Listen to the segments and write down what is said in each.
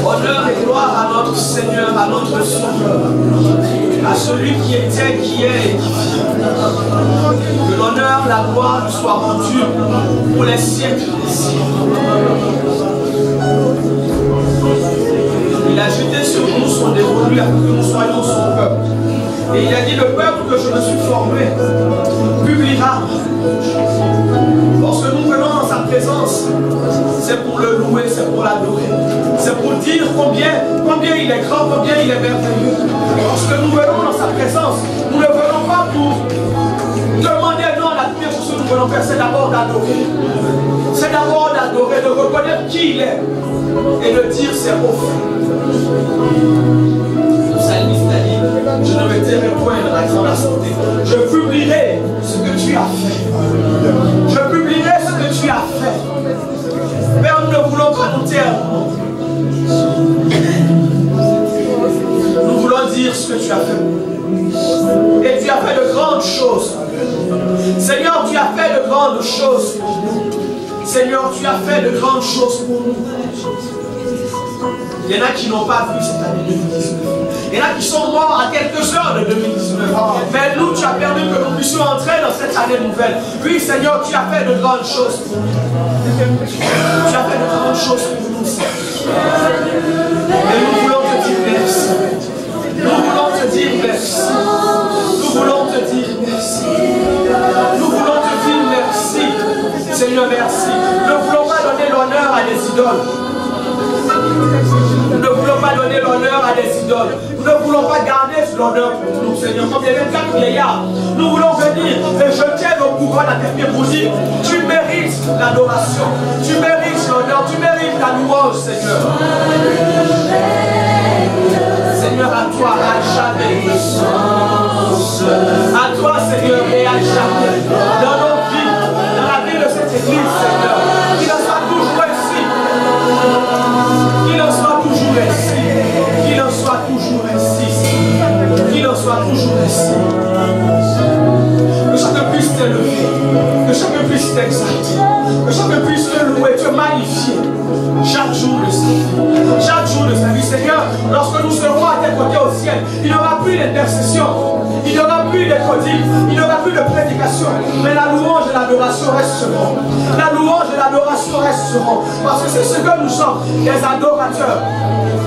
Honneur et gloire à notre Seigneur, à notre Sauveur, à celui qui était, qui est et qui vient. Que l'honneur, la gloire nous soient rendus pour les siècles des siècles. Il a jeté sur nous son dévolu afin que nous soyons son peuple. Et il a dit, le peuple que je me suis formé publiera. Lorsque nous venons dans sa présence, c'est pour le louer, c'est pour l'adorer. C'est pour dire combien il est grand, combien il est merveilleux. Lorsque nous venons dans sa présence, nous ne venons pas pour demander non à la prière pour ce que nous venons faire, c'est d'abord d'adorer. C'est d'abord d'adorer, de reconnaître qui il est et de dire c'est au fait. Le psalmiste a dit, je ne me tairai point de la grande assemblée. Je publierai ce que tu as fait. Je publierai ce que tu as fait. Père, nous ne voulons pas nous taire. Nous voulons dire ce que tu as fait. Et tu as fait de grandes choses. Seigneur, tu as fait de grandes choses pour nous. Seigneur, tu as fait de grandes choses pour nous. Il y en a qui n'ont pas vu cette année 2019. Il y en a qui sont morts à quelques heures de 2019. Mais nous, tu as permis que nous puissions entrer dans cette année nouvelle. Oui, Seigneur, tu as fait de grandes choses pour nous. Tu as fait de grandes choses pour nous, Seigneur. Et nous voulons te dire merci. Nous voulons te dire merci. Nous voulons te dire merci. Nous voulons te dire merci. Seigneur, merci. Nous ne voulons pas donner l'honneur à des idoles. Nous ne voulons pas donner l'honneur à des idoles. Nous ne voulons pas garder l'honneur pour nous, Seigneur. Comme les 24 vieillards, nous voulons venir et jeter nos couronnes à tes pieds pour dire, tu mérites l'adoration, tu mérites l'honneur, tu mérites la louange, Seigneur. Seigneur, à toi, à jamais. À toi, Seigneur, et à jamais. Dans nos vies, dans la vie de cette église, Seigneur. Qu'il en soit toujours ainsi. Qu'il en soit toujours ainsi. Qu'il en soit toujours ainsi. Qu'il en soit toujours ainsi. Que chacun puisse t'élever. Que chacun puisse t'exalter. Que chacun puisse te louer, te magnifier. Chaque jour de sa vie. Chaque jour de sa vie. Seigneur, lorsque nous serons à tes côtés au ciel, il n'y aura plus d'intercession. Il n'y aura plus de codices, il n'y aura plus de prédication. Mais la louange et l'adoration resteront. La louange et l'adoration resteront. Parce que c'est ce que nous sommes, des adorateurs.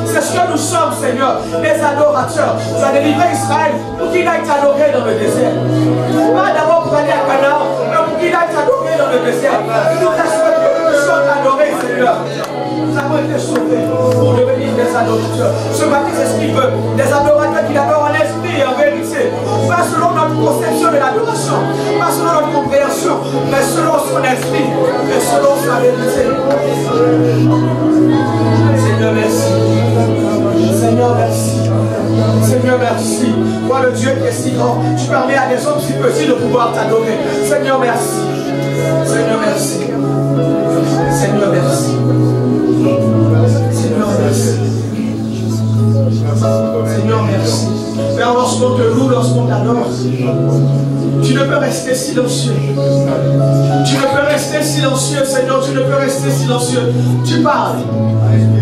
C'est ce que nous sommes, Seigneur, des adorateurs. Tu as délivré Israël pour qu'il aille t'adorer dans le désert. Pas d'abord pour aller à Canaan, mais pour qu'il aille t'adorer dans le désert. Et nous t'assurons que nous puissions t'adorer, Seigneur. Nous avons été sauvés pour devenir des adorateurs. Ce matin, c'est ce qu'il veut. Des adorateurs qui adorent en esprit et en vérité. Pas selon notre conception de l'adoration, pas selon notre compréhension, mais selon son esprit et selon sa vérité. Seigneur, merci. Seigneur, merci. Seigneur, merci. Toi, le Dieu qui est si grand, tu permets à des hommes si petits de pouvoir t'adorer. Seigneur, merci. Seigneur, merci. Seigneur, merci. Seigneur, merci. Seigneur, merci. Père, lorsqu'on te loue, lorsqu'on t'adore, tu ne peux rester silencieux. Tu ne peux rester silencieux, Seigneur, tu ne peux rester silencieux. Tu parles.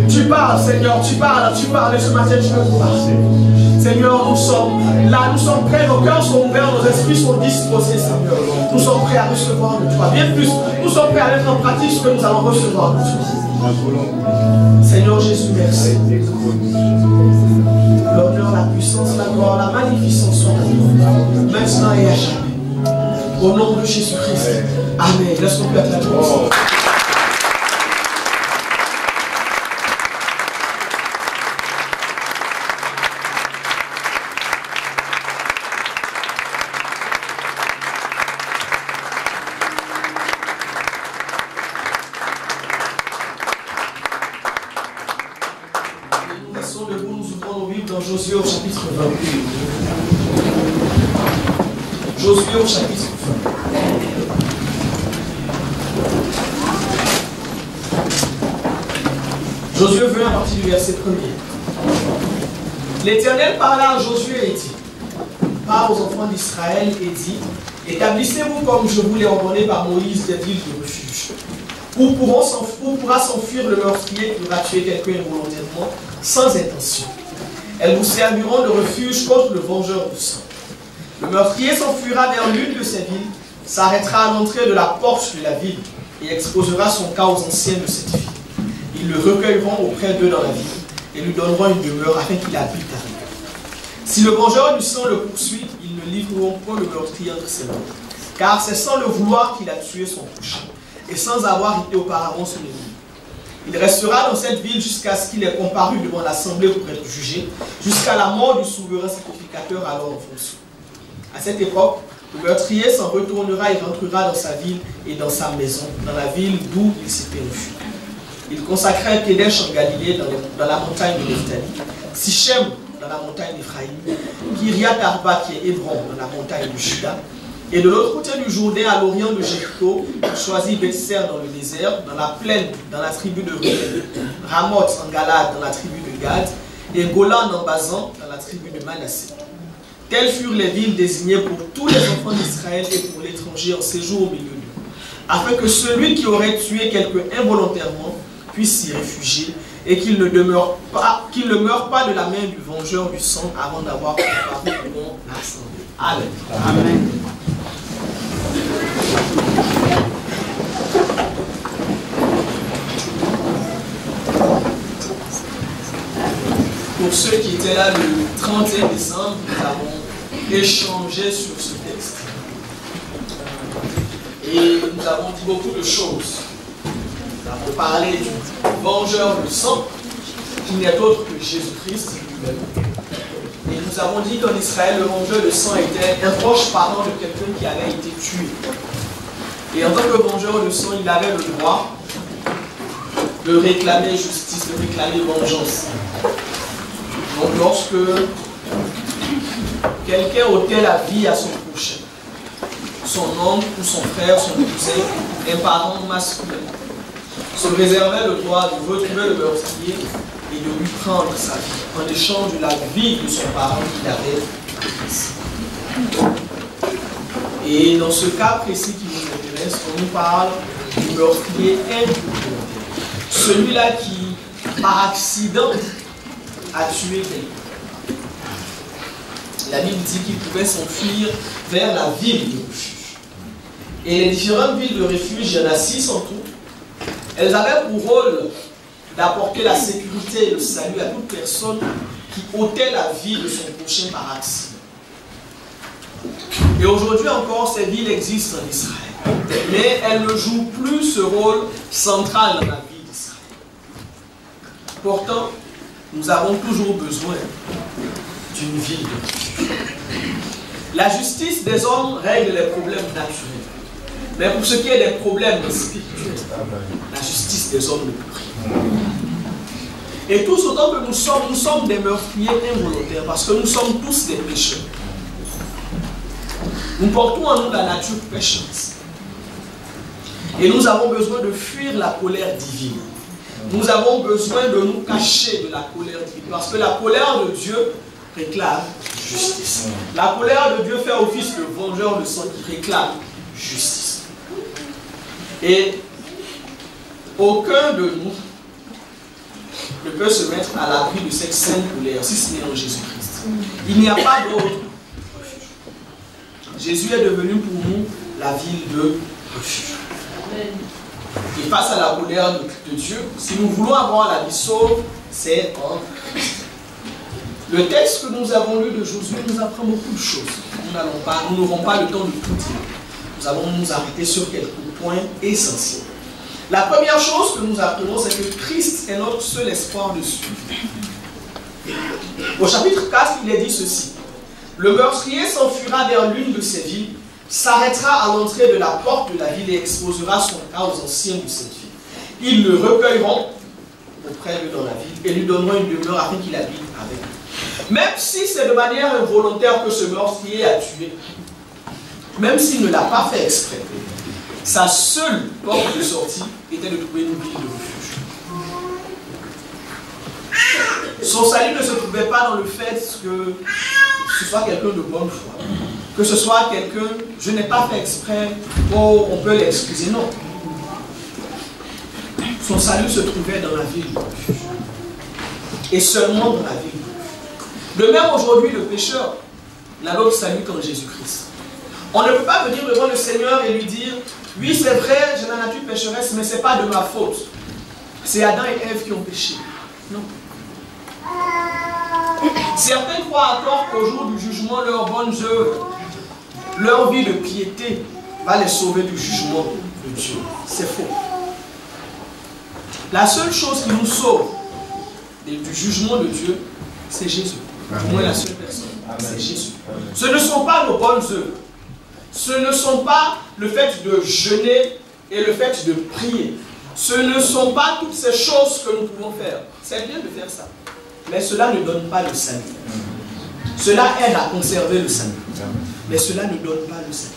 Tu parles, Seigneur, tu parles. Et ce matin, je veux vous parler. Seigneur, nous sommes là, nous sommes prêts, nos cœurs sont ouverts, nos esprits sont disposés, Seigneur. Nous sommes prêts à recevoir de toi. Bien plus, nous sommes prêts à mettre en pratique ce que nous allons recevoir de toi. Seigneur Jésus, merci. L'honneur, la puissance, la gloire, la magnificence sont à nous, maintenant et à jamais. Au nom de Jésus-Christ. Amen. Laisse-nous faire la gloire. Josué au chapitre 20. Josué au chapitre 20. Josué 20 à partir du verset 1er. L'Éternel parla à Josué et dit, parle aux enfants d'Israël et dit, établissez-vous comme je vous l'ai ordonné par Moïse des villes de refuge. Où pourra s'enfuir le meurtrier qui aura tué quelqu'un involontairement, sans intention. Elles vous serviront de refuge contre le vengeur du sang. Le meurtrier s'enfuira vers l'une de ces villes, s'arrêtera à l'entrée de la porte de la ville et exposera son cas aux anciens de cette ville. Ils le recueilleront auprès d'eux dans la ville et lui donneront une demeure afin qu'il habite avec eux. Si le vengeur du sang le poursuit, ils ne livreront pas le meurtrier entre ses mains, car c'est sans le vouloir qu'il a tué son prochain, et sans avoir été auparavant son ennemi. Il restera dans cette ville jusqu'à ce qu'il ait comparu devant l'assemblée pour être jugé, jusqu'à la mort du souverain sacrificateur alors en fonction. À cette époque, le meurtrier s'en retournera et rentrera dans sa ville et dans sa maison, dans la ville d'où il s'était enfui. Il consacrait Kédesh en Galilée, dans la montagne de Nephtali, Sichem dans la montagne d'Éphraïm, Kiriath Arba qui est Hébron dans la montagne de Juda, et de l'autre côté du Jourdain, à l'orient de Jéricho, il choisit Bethser dans le désert, dans la plaine, dans la tribu de Ruben, Ramoth en Galade, dans la tribu de Gad, et Golan en Basan, dans la tribu de Manassé. Telles furent les villes désignées pour tous les enfants d'Israël et pour l'étranger en séjour au milieu d'eux, afin que celui qui aurait tué quelqu'un involontairement puisse s'y réfugier et qu'il ne meure pas de la main du vengeur du sang avant d'avoir préparé devant l'assemblée. Amen. Amen. Pour ceux qui étaient là le 31 décembre, nous avons échangé sur ce texte. Et nous avons dit beaucoup de choses. Nous avons parlé du vengeur du sang, qui n'est autre que Jésus-Christ lui-même. Et nous avons dit qu'en Israël, le vengeur de sang était un proche parent de quelqu'un qui avait été tué. Et en tant que vengeur de sang, il avait le droit de réclamer justice, de réclamer vengeance. Donc lorsque quelqu'un ôtait la vie à son prochain, son oncle ou son frère, son cousin, un parent masculin, se réservait le droit de retrouver le meurtrier et de lui prendre sa vie, en échange de la vie de son parent qu'il avait prise. Et dans ce cas précis qui nous intéresse, on nous parle du meurtrier involontaire. Celui-là qui, par accident, a tué quelqu'un. La Bible dit qu'il pouvait s'enfuir vers la ville de refuge. Et les différentes villes de refuge, il y en a 6 en tout, elles avaient pour rôle d'apporter la sécurité et le salut à toute personne qui ôtait la vie de son prochain par accident. Et aujourd'hui encore, ces villes existent en Israël. Mais elles ne jouent plus ce rôle central dans la vie d'Israël. Pourtant, nous avons toujours besoin d'une ville de refuge. La justice des hommes règle les problèmes naturels. Mais pour ce qui est des problèmes spirituels, la justice des hommes ne peut rien. Et tous autant que nous sommes des meurtriers involontaires, parce que nous sommes tous des pécheurs. Nous portons en nous la nature pécheresse. Et nous avons besoin de fuir la colère divine. Nous avons besoin de nous cacher de la colère divine. Parce que la colère de Dieu réclame justice. La colère de Dieu fait office de vengeur de sang qui réclame justice. Et aucun de nous ne peut se mettre à l'abri de cette sainte colère, si ce n'est en Jésus-Christ. Il n'y a pas d'autre refuge. Jésus est devenu pour nous la ville de refuge. Et face à la colère de Dieu, si nous voulons avoir la vie sauve, c'est en Christ. Le texte que nous avons lu de Josué nous apprend beaucoup de choses. Nous n'aurons pas le temps de tout dire. Nous allons nous arrêter sur quelques points essentiels. La première chose que nous apprenons, c'est que Christ est notre seul espoir de survie. Au chapitre 4, il est dit ceci. Le meurtrier s'enfuira vers l'une de ces villes, s'arrêtera à l'entrée de la porte de la ville et exposera son cas aux anciens de cette ville. Ils le recueilleront auprès d'eux dans la ville et lui donneront une demeure afin qu'il habite avec eux. Même si c'est de manière involontaire que ce meurtrier a tué, même s'il ne l'a pas fait exprès, sa seule porte de sortie était de trouver une ville de refuge. Son salut ne se trouvait pas dans le fait que ce soit quelqu'un de bonne foi, que ce soit quelqu'un, je n'ai pas fait exprès, oh, on peut l'excuser, non. Son salut se trouvait dans la ville du refuge. Et seulement dans la ville du refuge. De même aujourd'hui, le pécheur n'a d'autre salut qu'en Jésus-Christ. On ne peut pas venir devant le Seigneur et lui dire, oui c'est vrai, j'ai la nature pécheresse, mais ce n'est pas de ma faute. C'est Adam et Ève qui ont péché. Non. Certains croient à tort qu'au jour du jugement, leurs bonnes œuvres, leur vie de piété va les sauver du jugement de Dieu. C'est faux. La seule chose qui nous sauve du jugement de Dieu, c'est Jésus. Du moins la seule personne, c'est Jésus. Ce ne sont pas nos bonnes œuvres. Ce ne sont pas le fait de jeûner et le fait de prier. Ce ne sont pas toutes ces choses que nous pouvons faire. C'est bien de faire ça. Mais cela ne donne pas le salut. Cela aide à conserver le salut. Mais cela ne donne pas le salut.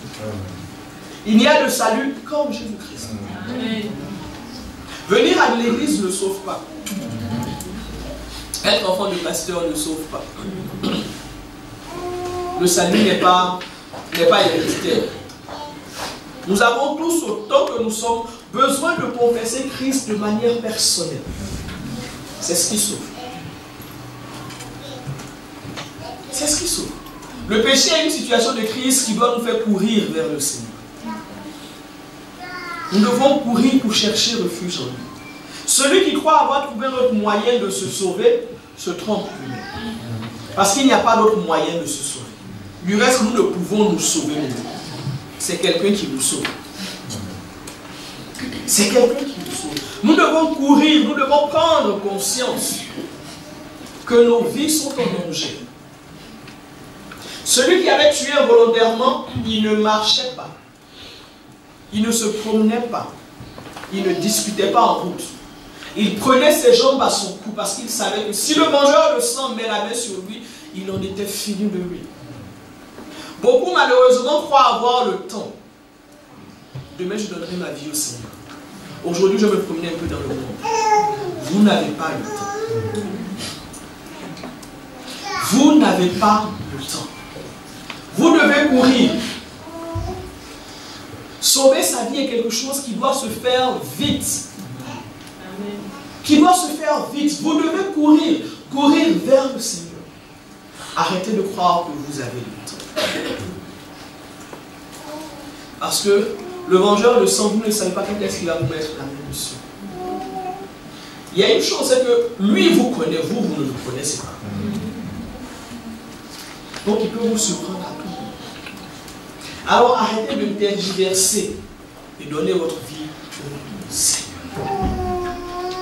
Il n'y a de salut qu'en Jésus-Christ. Venir à l'église ne sauve pas. Être enfant de pasteur ne sauve pas. Le salut n'est pas héréditaire. Nous avons tous, autant que nous sommes, besoin de confesser Christ de manière personnelle. C'est ce qui sauve. C'est ce qui sauve. Le péché est une situation de crise qui doit nous faire courir vers le Seigneur. Nous devons courir pour chercher refuge en lui. Celui qui croit avoir trouvé notre moyen de se sauver se trompe lui-même. Parce qu'il n'y a pas d'autre moyen de se sauver. Du reste, nous ne pouvons nous sauver nous-mêmes. C'est quelqu'un qui nous sauve. C'est quelqu'un qui nous sauve. Nous devons courir, nous devons prendre conscience que nos vies sont en danger. Celui qui avait tué involontairement, il ne marchait pas. Il ne se promenait pas. Il ne discutait pas en route. Il prenait ses jambes à son cou parce qu'il savait que si le vengeur de sang met la main sur lui, il en était fini de lui. Beaucoup malheureusement croient avoir le temps. Demain je donnerai ma vie au Seigneur. Aujourd'hui je me promenais un peu dans le monde. Vous n'avez pas le temps. Vous n'avez pas le temps. Vous devez courir. Sauver sa vie est quelque chose qui doit se faire vite. Qui doit se faire vite. Vous devez courir. Courir vers le Seigneur. Arrêtez de croire que vous avez le temps. Parce que le vengeur de sang, vous ne savez pas quand est-ce qu'il va vous mettre la main dessus. Il y a une chose, c'est que lui vous connaît, vous ne le connaissez pas. Donc il peut vous surprendre à tout moment. Alors arrêtez de tergiverser et donnez votre vie au Seigneur.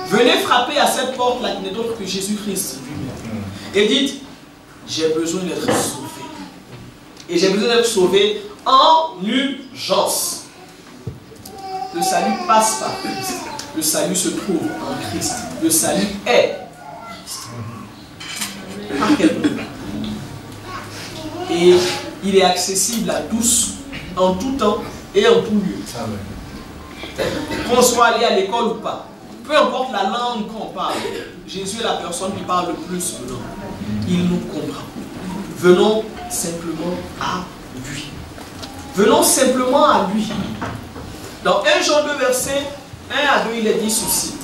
Venez frapper à cette porte-là qui n'est autre que Jésus-Christ lui-même. Et dites, j'ai besoin d'être sauvé. Et j'ai besoin d'être sauvé en urgence. Le salut passe par Christ. Le salut se trouve en Christ. Le salut est Christ. Par quel moyen? Et il est accessible à tous, en tout temps et en tout lieu. Qu'on soit allé à l'école ou pas. Peu importe la langue qu'on parle, Jésus est la personne qui parle le plus de langue. Il nous comprend. Venons simplement à lui. Venons simplement à lui. Dans 1 Jean 2, verset 1 à 2, il est dit ceci.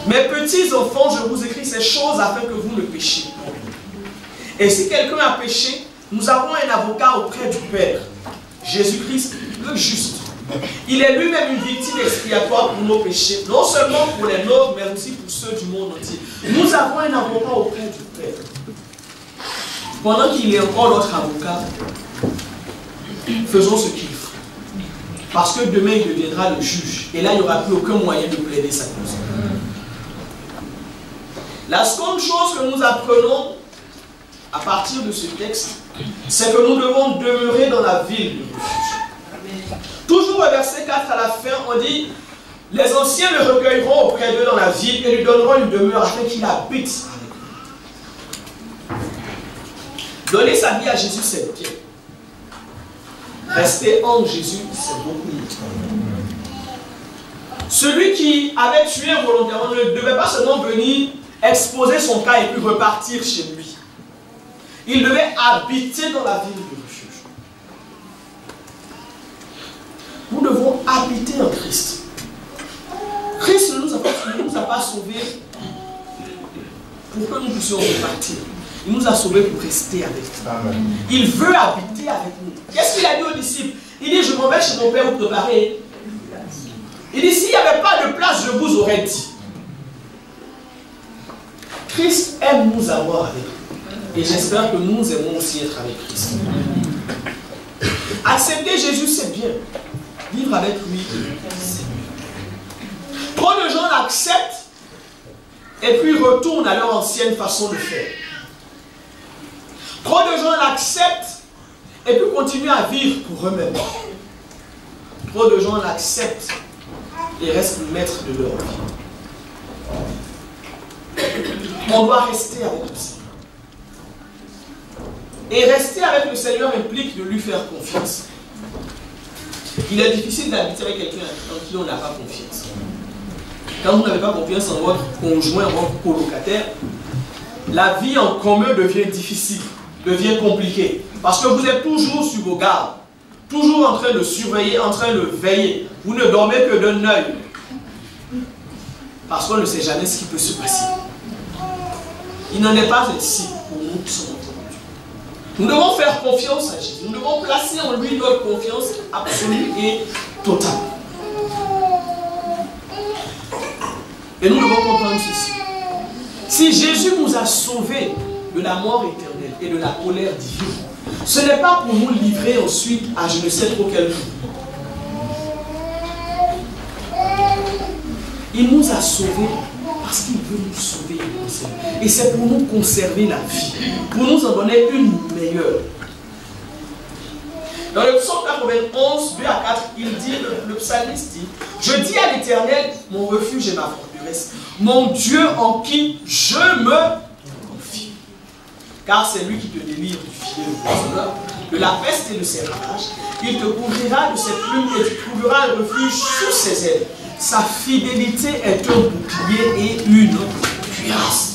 Mes petits enfants, je vous écris ces choses afin que vous ne péchiez pas. Et si quelqu'un a péché, nous avons un avocat auprès du Père, Jésus-Christ le juste. Il est lui-même une victime expiatoire pour nos péchés, non seulement pour les nôtres, mais aussi pour ceux du monde entier. Nous avons un avocat auprès du Père. Pendant qu'il est encore notre avocat, faisons ce qu'il faut. Parce que demain, il deviendra le juge. Et là, il n'y aura plus aucun moyen de plaider sa cause. La seconde chose que nous apprenons à partir de ce texte, c'est que nous devons demeurer dans la ville de refuge. Toujours au verset 4 à la fin, on dit, les anciens le recueilleront auprès d'eux dans la ville et lui donneront une demeure afin qu'il habite avec eux. Donner sa vie à Jésus, c'est bien. Rester en Jésus, c'est beaucoup mieux. Celui qui avait tué involontairement ne devait pas seulement venir exposer son cas et puis repartir chez lui. Il devait habiter dans la ville de refuge. Nous devons habiter en Christ. Christ ne nous a pas sauvés pour que nous puissions repartir. Il nous a sauvés pour rester avec nous. Amen. Il veut habiter avec nous. Qu'est-ce qu'il a dit aux disciples? Il dit, je m'en vais chez mon Père vous préparer. Il dit, s'il n'y avait pas de place, je vous aurais dit. Christ aime nous avoir avec lui. Et j'espère que nous aimons aussi être avec Christ. Accepter Jésus, c'est bien. Vivre avec lui, c'est mieux. Trop de gens l'acceptent et puis retournent à leur ancienne façon de faire. Trop de gens l'acceptent et puis continuent à vivre pour eux-mêmes. Trop de gens l'acceptent et restent maîtres de leur vie. On doit rester avec le Seigneur. Et rester avec le Seigneur implique de lui faire confiance. Il est difficile d'habiter avec quelqu'un en qui on n'a pas confiance. Quand vous n'avez pas confiance en votre conjoint, en votre colocataire, la vie en commun devient difficile, devient compliquée. Parce que vous êtes toujours sur vos gardes, toujours en train de surveiller, en train de veiller. Vous ne dormez que d'un œil. Parce qu'on ne sait jamais ce qui peut se passer. Il n'en est pas ainsi pour nous qui sommes entre Dieu. Nous devons faire confiance à Jésus. Nous devons placer en lui notre confiance absolue et totale. Et nous devons comprendre ceci. Si Jésus nous a sauvés de la mort éternelle et de la colère divine, ce n'est pas pour nous livrer ensuite à je ne sais trop quel jour. Il nous a sauvés parce qu'il veut nous sauver et nous conserver. Et c'est pour nous conserver la vie, pour nous en donner une meilleure. Dans le psaume 91, 2 à 4, il dit, le psalmiste dit, je dis à l'Éternel, mon refuge et ma forteresse, mon Dieu en qui je me confie. Car c'est lui qui te délivre du filet de la peste et de ses ravages. Il te couvrira de ses plumes et tu trouveras un refuge sous ses ailes. Sa fidélité est un bouclier et une cuirasse.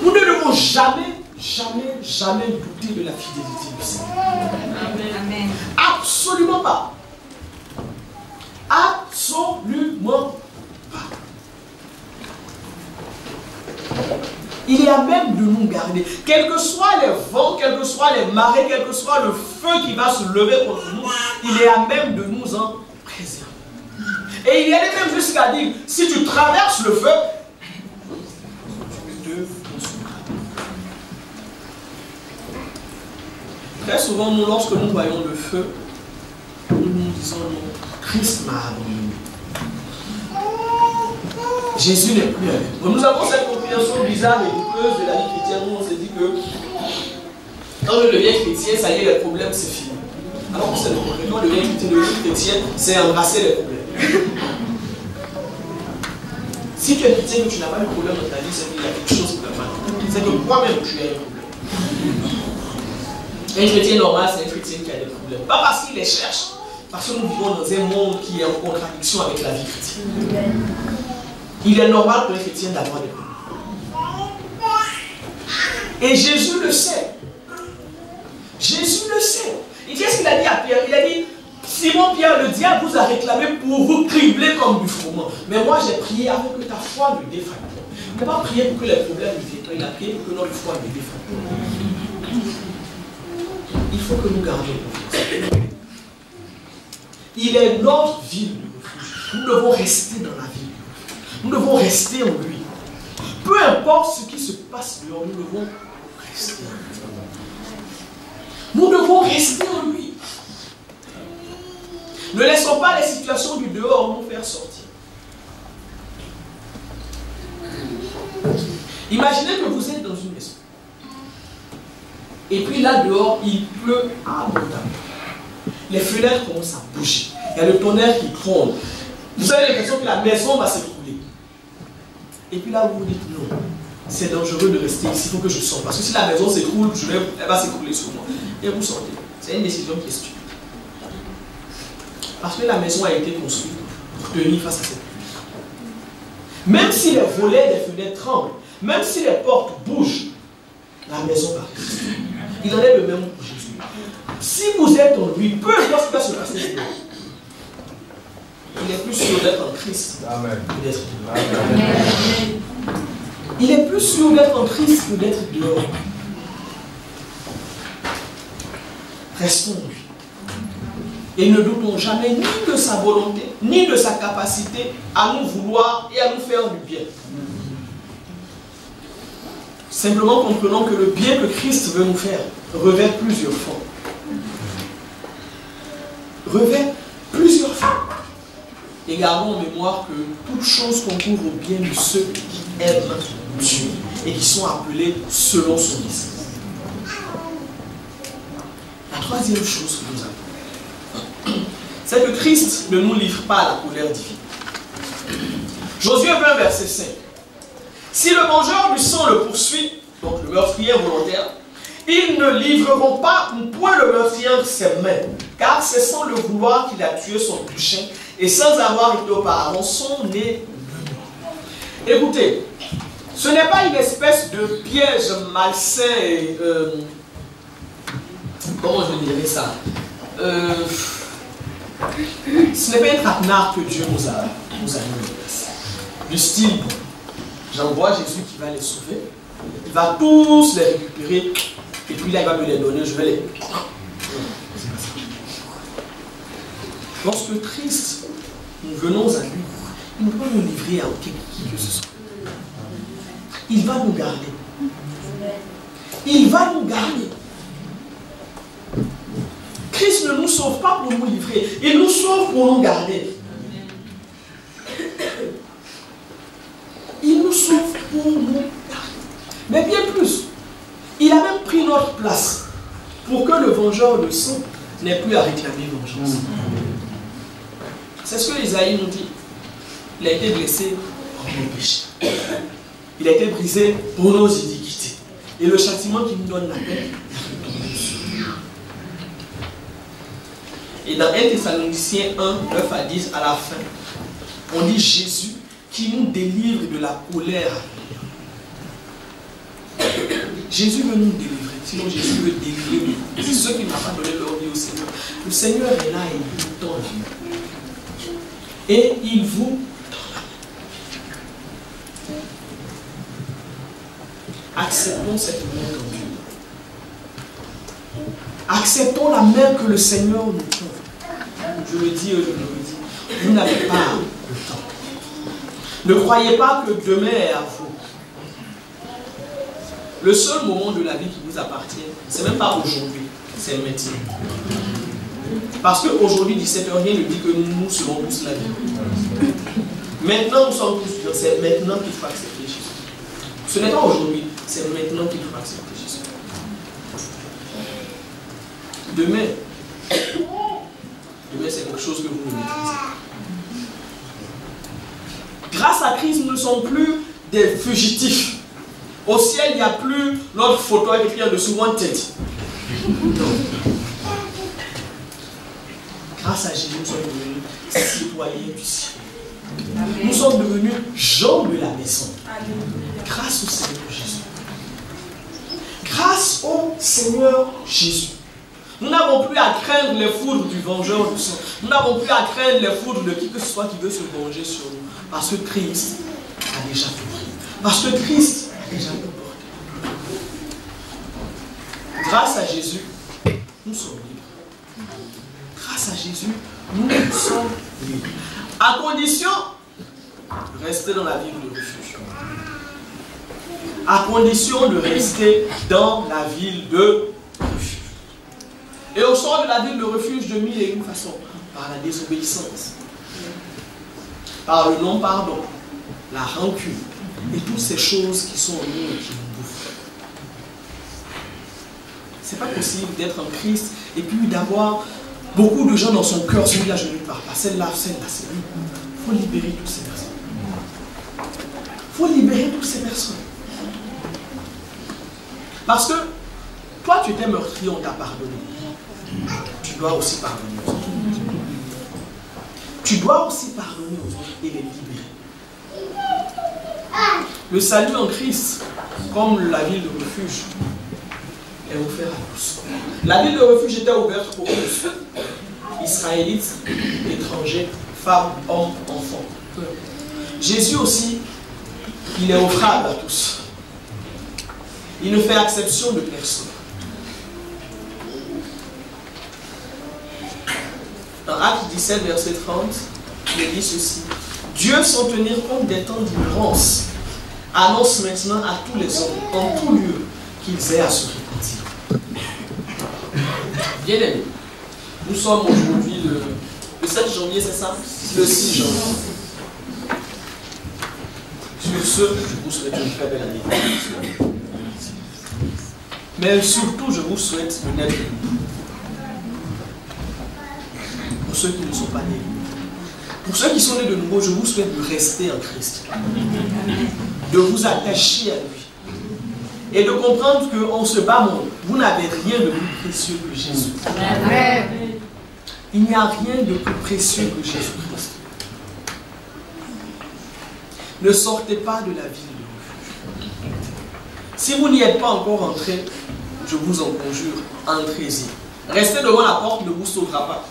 Nous ne devons jamais douter de la fidélité du Seigneur. Amen. Absolument pas. Absolument pas. Il est à même de nous garder. Quels que soient les vents, quels que soient les marées, quel que soit le feu qui va se lever contre nous, il est à même de nous en préserver. Et il y a même jusqu'à dire, si tu traverses le feu, tu te consumeras. Très souvent, nous, lorsque nous voyons le feu, nous nous disons non, Christ m'a abandonné. Jésus n'est plus avec nous. Nous avons cette compréhension bizarre et douteuse de la vie chrétienne où on se dit que quand je deviens chrétien, ça y est, les problèmes, c'est fini. Alors que c'est le contraire. Quand je deviens chrétien, c'est embrasser les problèmes. Si tu es chrétien et que tu n'as pas de problème dans ta vie, c'est qu'il y a quelque chose qui va mal. C'est que toi-même tu as un problème. Un chrétien normal, c'est un chrétien qui a des problèmes. Pas parce qu'il les cherche, parce que nous vivons dans un monde qui est en contradiction avec la vie chrétienne. Il est normal pour un chrétien d'avoir des problèmes. Et Jésus le sait. Jésus le sait. Et qu'est-ce qu'il a dit à Pierre? Il a dit, Simon Pierre, le diable vous a réclamé pour vous cribler comme du froment. Mais moi j'ai prié afin que ta foi me défende. Il n'a pas prié pour que les problèmes me viennent. Il a prié pour que notre foi me défende. Il faut que nous gardions confiance. Il est notre ville de refuge. Nous devons rester dans la ville. Nous devons rester en lui. Peu importe ce qui se passe dehors, nous devons rester en lui. Nous devons rester en lui. Ne laissons pas les situations du dehors nous faire sortir. Imaginez que vous êtes dans une maison. Et puis là dehors, il pleut abondamment. Les fenêtres commencent à bouger. Il y a le tonnerre qui gronde. Vous avez l'impression que la maison va s'écrouler. Et puis là, vous vous dites non, c'est dangereux de rester ici, il faut que je sorte. Parce que si la maison s'écroule, elle va s'écrouler sur moi. Et vous sortez. C'est une décision qui est stupide. Parce que la maison a été construite pour tenir face à cette pluie. Même si les volets des fenêtres tremblent, même si les portes bougent, la maison va rester. Il en est le même pour Jésus. Si vous êtes en lui, peu importe ce qui va se passer, il est plus sûr d'être en Christ Amen. que d'être dehors. Il est plus sûr d'être en Christ que d'être dehors. Restons en lui. Et ne doutons jamais ni de sa volonté, ni de sa capacité à nous vouloir et à nous faire du bien. Simplement comprenons que le bien que Christ veut nous faire revêt plusieurs formes. Revêt plusieurs formes. Et gardons en mémoire que toute chose concourt au bien de ceux qui aiment Dieu et qui sont appelés selon son dessein. La troisième chose que nous avons, c'est que Christ ne nous livre pas à la colère divine. Josué 20, verset 5. Si le vengeur du sang le poursuit, donc le meurtrier volontaire, ils ne livreront pas point le meurtrier entre ses mains, car c'est sans le vouloir qu'il a tué son prochain et sans avoir été auparavant son ennemi. Écoutez, ce n'est pas une espèce de piège malsain, comment je dirais ça, ce n'est pas un traquenard que Dieu nous a mis en place. Du style, j'envoie Jésus qui va les sauver, il va tous les récupérer, et puis là il va me les donner, je vais les... Lorsque Christ, nous venons à lui, il ne peut pas nous livrer à qui que ce soit. Il va nous garder. Il va nous garder. Christ ne nous sauve pas pour nous livrer, il nous sauve pour nous garder. Il nous sauve pour nous garder. Mais bien plus, il a même pris notre place pour que le vengeur de sang n'ait plus à réclamer vengeance. C'est ce que Isaïe nous dit. Il a été blessé pour nos péchés. Il a été brisé pour nos iniquités. Et le châtiment qui nous donne la paix, et dans 1 Thessaloniciens 1, 9 à 10, à la fin, on dit Jésus qui nous délivre de la colère. Jésus veut nous délivrer, sinon Jésus veut délivrer. C'est ceux qui n'ont pas donné leur vie au Seigneur. Le Seigneur est là et il vous tend. Et il vous tend. Acceptons cette main tendue. Acceptons la main que le Seigneur nous tend. Je le dis et je le redis. Vous n'avez pas le temps. Ne croyez pas que demain est à vous. Le seul moment de la vie qui vous appartient, ce n'est même pas aujourd'hui, c'est maintenant. Parce qu'aujourd'hui, 17h, rien ne dit que nous serons tous la vie. Maintenant, nous sommes tous là. C'est maintenant qu'il faut accepter Jésus. Ce n'est pas aujourd'hui, c'est maintenant qu'il faut accepter Jésus. Demain, c'est quelque chose que vous ne maîtrisez pas. Grâce à Christ, nous ne sommes plus des fugitifs. Au ciel, il n'y a plus notre photo avec écrit en dessous wanted. Non. Grâce à Jésus, nous sommes devenus citoyens du ciel. Nous sommes devenus gens de la maison. Grâce au Seigneur Jésus. Grâce au Seigneur Jésus. Nous n'avons plus à craindre les foudres du vengeur du sang. Nous n'avons plus à craindre les foudres de qui que ce soit qui veut se venger sur nous. Parce que Christ a déjà tout pris. Parce que Christ a déjà tout porté. Grâce à Jésus, nous sommes libres. Grâce à Jésus, nous sommes libres. À condition de rester dans la ville de refuge. À condition de rester dans la ville de refuge. Et on sort de la ville de refuge de mille et une façons. Par la désobéissance. Par le non-pardon. La rancune. Et toutes ces choses qui sont en nous et qui nous bouffent. C'est pas possible d'être en Christ et puis d'avoir beaucoup de gens dans son cœur. Celui-là, je ne lui parle pas. Celle-là, celle-là, celle-là. Il faut libérer toutes ces personnes. Il faut libérer toutes ces personnes. Parce que toi, tu étais meurtrier, on t'a pardonné. Tu dois aussi pardonner aux autres. Tu dois aussi pardonner aux autres et les libérer. Le salut en Christ, comme la ville de refuge, est offert à tous. La ville de refuge était ouverte pour tous. Israélites, étrangers, femme, homme, enfant. Jésus aussi, il est offrable à tous. Il ne fait exception de personne. Dans Actes 17, verset 30, il dit ceci. Dieu, sans tenir compte des temps d'ignorance, annonce maintenant à tous les hommes, en tout lieu, qu'ils aient à se repentir. Bien aimé, nous sommes aujourd'hui le 7 janvier, c'est ça? Le 6 janvier. Sur ce, je vous souhaite une très belle année. Mais surtout, je vous souhaite de naître pour ceux qui ne sont pas nés. Pour ceux qui sont nés de nouveau, je vous souhaite de rester en Christ. De vous attacher à lui. Et de comprendre qu'en ce bas monde, vous n'avez rien de plus précieux que Jésus. Il n'y a rien de plus précieux que Jésus-Christ. Ne sortez pas de la ville de refuge. Si vous n'y êtes pas encore entré, je vous en conjure, entrez-y. Rester devant la porte ne vous sauvera pas.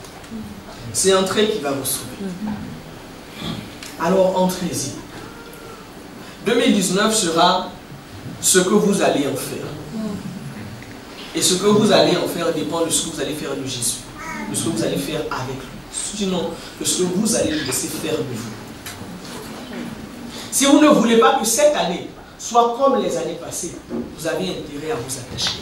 C'est entrer qui va vous sauver. Alors entrez-y. 2019 sera ce que vous allez en faire. Et ce que vous allez en faire dépend de ce que vous allez faire de Jésus. De ce que vous allez faire avec lui. Sinon, de ce que vous allez lui laisser faire de vous. Si vous ne voulez pas que cette année soit comme les années passées, vous avez intérêt à vous attacher.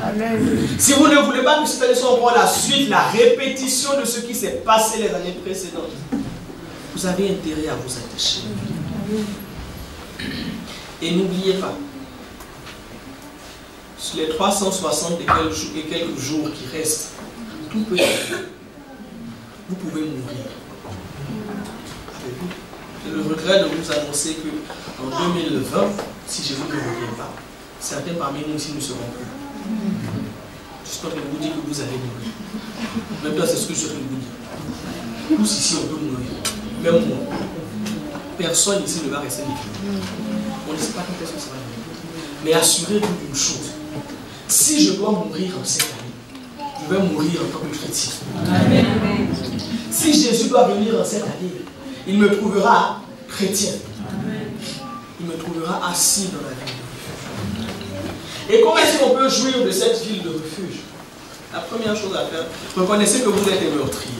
Amen. Si vous ne voulez pas que cette année soit encore la suite, la répétition de ce qui s'est passé les années précédentes, vous avez intérêt à vous attacher. Et n'oubliez pas, sur les 360 et quelques jours qui restent, tout peut être. Vous pouvez mourir. J'ai le regret de vous annoncer qu'en 2020, si Jésus ne revient pas, certains parmi nous aussi ne seront plus. J'espère que vous dites que vous allez mourir. Même toi, c'est ce que je vais vous dire. Tous ici, on peut mourir. Même moi. Personne ici ne va rester vivant. On ne sait pas quand est-ce que ça va venir. Mais assurez-vous d'une chose. Si je dois mourir en cette année, je vais mourir en tant que chrétien. Amen. Si Jésus doit venir en cette année, il me trouvera chrétien. Amen. Il me trouvera assis dans la ville de refuge. Et comment est-ce qu'on peut jouir de cette ville de refuge? La première chose à faire, reconnaissez que vous êtes des meurtriers.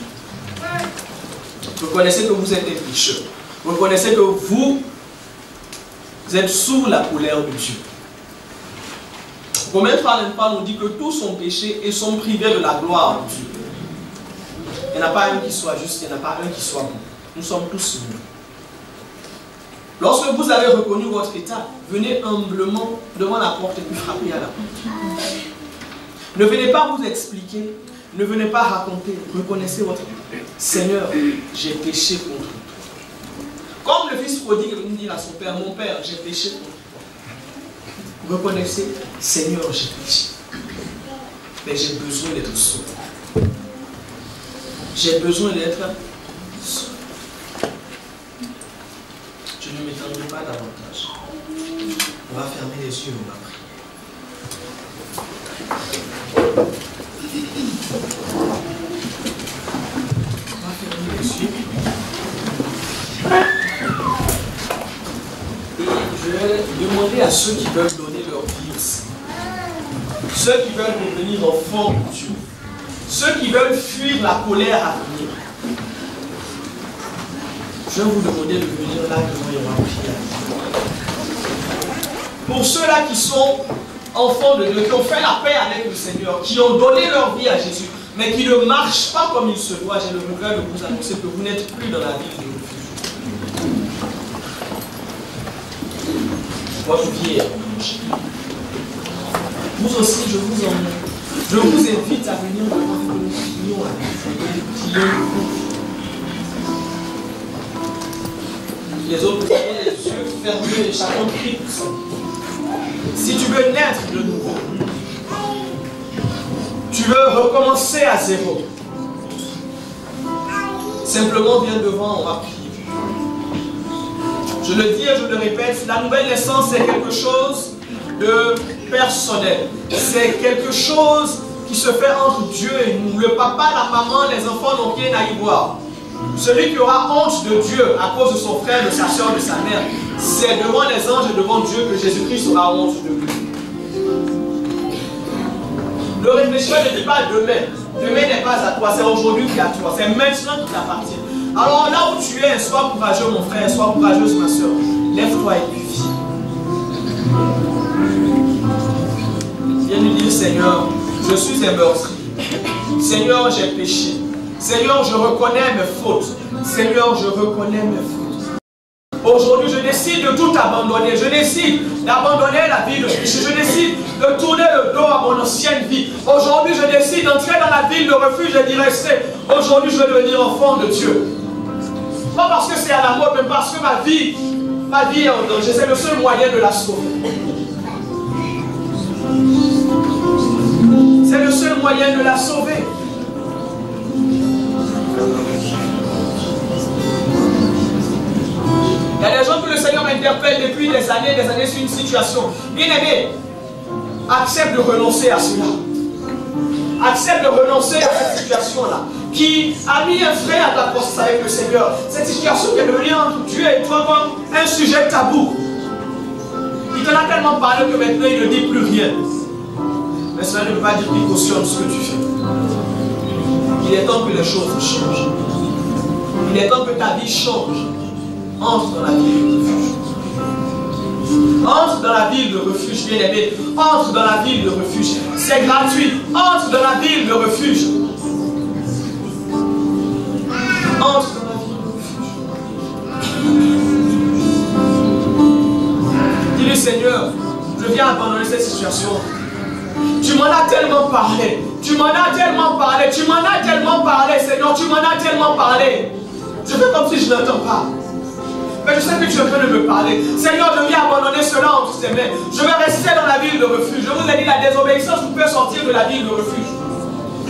Reconnaissez que vous êtes des pécheurs. Reconnaissez que vous êtes sous la colère de Dieu. Romains 3:23 nous dit que tous ont péché et sont privés de la gloire de Dieu. Il n'y en a pas un qui soit juste, il n'y en a pas un qui soit bon. Nous sommes tous nuls. Lorsque vous avez reconnu votre état, venez humblement devant la porte et puis frappez à la porte. Ne venez pas vous expliquer, ne venez pas raconter, reconnaissez votre Seigneur, j'ai péché contre toi. Comme le fils prodigue est venu dire à son père, mon père, j'ai péché contre toi. Reconnaissez, Seigneur, j'ai péché. Mais j'ai besoin d'être sauvé. J'ai besoin d'être sauvé. Je ne m'étendrai pas davantage. On va fermer les yeux, on va prier. On va fermer les yeux. Et je vais demander à ceux qui veulent donner leur vie aussi, ceux qui veulent devenir enfants de Dieu, ceux qui veulent fuir la colère à venir, je vais vous demander de venir là devant et on va prier. Pour ceux-là qui sont enfants de Dieu, qui ont fait la paix avec le Seigneur, qui ont donné leur vie à Jésus, mais qui ne marchent pas comme il se doit, j'ai le regret de vous annoncer que vous n'êtes plus dans la ville de refuge. Votre vie est approchée. Vous aussi, je vous invite à venir devant que nous prions avec vous. Les autres, vous avez les yeux fermés et chacun prie pour ça. Si tu veux naître de nouveau, tu veux recommencer à zéro, simplement viens devant, on va prier. Je le dis et je le répète, la nouvelle naissance c'est quelque chose de personnel. C'est quelque chose qui se fait entre Dieu et nous. Le papa, la maman, les enfants n'ont rien à y voir. Celui qui aura honte de Dieu à cause de son frère, de sa soeur, de sa mère, c'est devant les anges et devant Dieu que Jésus-Christ aura honte de lui. Ne réfléchis pas, ne dis pas demain. Demain n'est pas à toi, c'est aujourd'hui qui est à toi. C'est maintenant qui t'appartient. Alors là où tu es, sois courageux mon frère, sois courageuse ma soeur. Lève-toi et puis vis. Viens lui dire, Seigneur, je suis un meurtrier. Seigneur, j'ai péché. Seigneur, je reconnais mes fautes. Seigneur, je reconnais mes fautes. Aujourd'hui, je décide de tout abandonner. Je décide d'abandonner la vie de péché. Je décide de tourner le dos à mon ancienne vie. Aujourd'hui, je décide d'entrer dans la ville de refuge et d'y rester. Aujourd'hui, je vais devenir enfant de Dieu. Pas parce que c'est à la mode, mais parce que ma vie est en danger. C'est le seul moyen de la sauver. C'est le seul moyen de la sauver. Il y a des gens que le Seigneur m'interpelle depuis des années sur une situation. Bien aimé, accepte de renoncer à cela. Accepte de renoncer à cette situation-là, qui a mis un frein à ta grossesse avec le Seigneur. Cette situation qui est devenue entre Dieu et toi comme un sujet tabou. Il t'en a tellement parlé que maintenant il ne dit plus rien. Mais cela ne veut pas dire qu'il cautionne ce que tu fais. Il est temps que les choses changent. Il est temps que ta vie change. Entre dans la ville de refuge. Entre dans la ville de refuge, bien aimé. Entre dans la ville de refuge. C'est gratuit. Entre dans la ville de refuge. Entre dans la ville de refuge. Dis-lui, Seigneur, je viens abandonner cette situation. Tu m'en as tellement parlé. Tu m'en as tellement parlé. Tu m'en as tellement parlé, Seigneur. Tu m'en as tellement parlé. Je fais comme si je n'entends pas. Mais je sais que tu es en train de me parler. Seigneur, je viens abandonner cela entre tes mains. Je vais rester dans la ville de refuge. Je vous ai dit, la désobéissance vous peut sortir de la ville de refuge.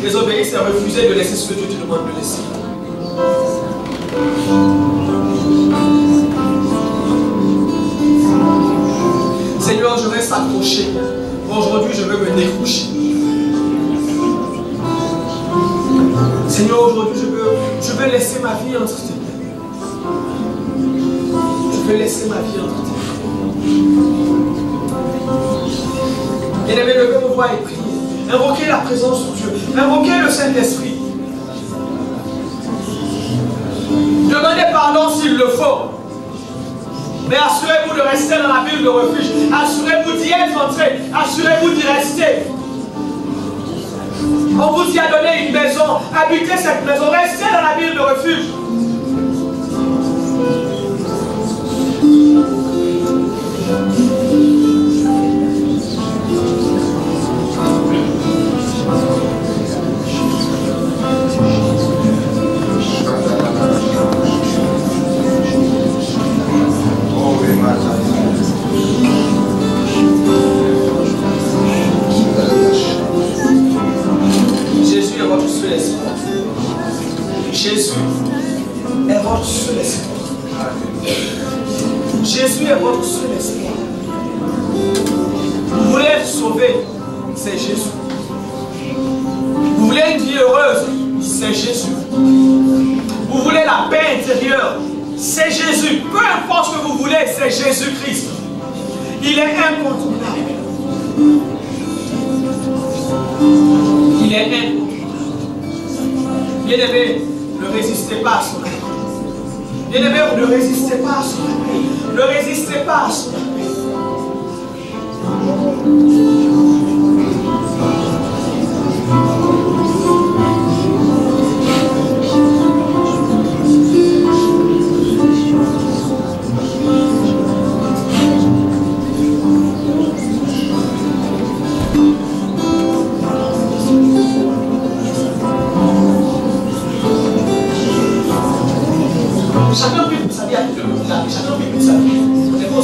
Désobéir, c'est refuser de laisser ce que Dieu te demande de laisser. Seigneur, je reste accroché. Aujourd'hui, je veux me décrocher. Seigneur, aujourd'hui, je veux laisser ma vie entre tes mains. Je veux laisser ma vie entre tes mains. Bien-aimé, levez vos voix et priez. Invoquez la présence de Dieu. Invoquez le Saint-Esprit. Demandez pardon s'il le faut. Mais assurez-vous de rester dans la ville de refuge. Assurez-vous d'y être entré. Assurez-vous d'y rester. On vous y a donné une maison. Habitez cette maison. Restez dans la ville de refuge. Jésus est votre seul espoir. Jésus est votre seul espoir. Jésus est votre seul espoir. Vous voulez être sauvé, c'est Jésus. Vous voulez une vie heureuse, c'est Jésus. Vous voulez la paix intérieure, c'est Jésus. Peu importe ce que vous voulez, c'est Jésus-Christ. Il est incontournable. Il est incontournable. Bien-aimé, ne résistez pas à son appel. Bien-aimé, ne résistez pas à son appel. Ne résistez pas à son appel. Chacun vit pour sa vie à tout le monde. Chacun vit pour sa vie. On est bon,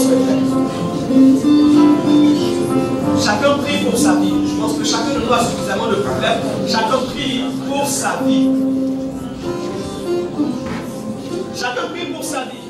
chacun prie pour sa vie. Je pense que chacun de nous a suffisamment de problèmes. Chacun prie pour sa vie. Chacun prie pour sa vie.